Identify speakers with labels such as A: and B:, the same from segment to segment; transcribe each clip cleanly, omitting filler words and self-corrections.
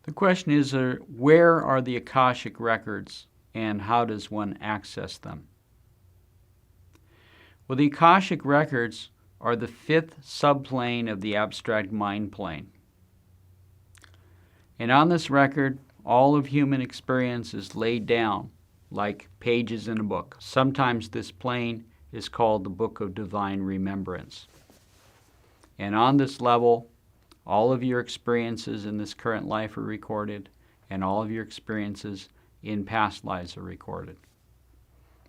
A: The question is, where are the Akashic records and how does one access them? Well, the Akashic records are the fifth subplane of the abstract mind plane. And on this record, all of human experience is laid down like pages in a book. Sometimes this plane is called the Book of Divine Remembrance. And on this level, all of your experiences in this current life are recorded, and all of your experiences in past lives are recorded.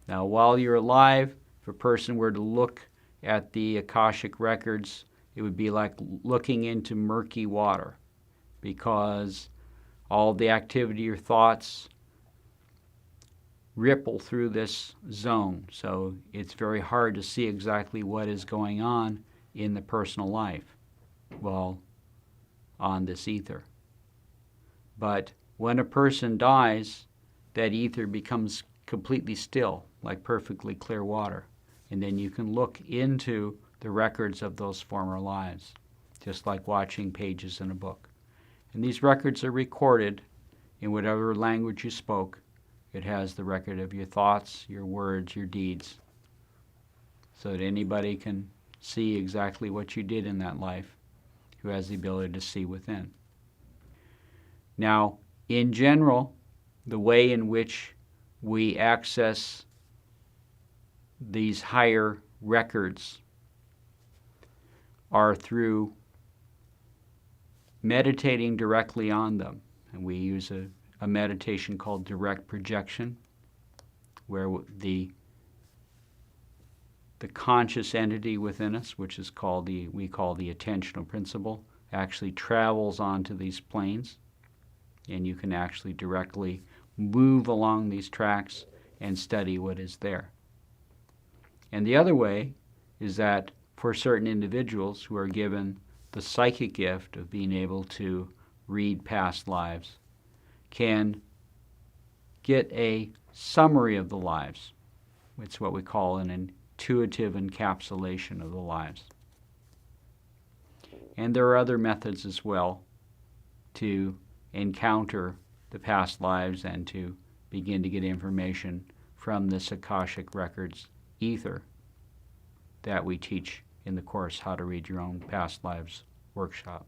A: Now, while you're alive, if a person were to look at the Akashic records, it would be like looking into murky water, because all the activity or thoughts ripple through this zone. So it's very hard to see exactly what is going on in the personal life while on this ether. But when a person dies, that ether becomes completely still, like perfectly clear water. And then you can look into the records of those former lives, just like watching pages in a book. And these records are recorded in whatever language you spoke. It has the record of your thoughts, your words, your deeds, so that anybody can see exactly what you did in that life who has the ability to see within. Now, in general, the way in which we access these higher records are through meditating directly on them. And we use a meditation called direct projection, where the conscious entity within us, which is called we call the attentional principle, actually travels onto these planes, and you can actually directly move along these tracks and study what is there. And the other way is that for certain individuals who are given the psychic gift of being able to read past lives, can get a summary of the lives. It's what we call an intuitive encapsulation of the lives. And there are other methods as well to encounter the past lives and to begin to get information from this Akashic Records ether that we teach in the course How to Read Your Own Past Lives workshop.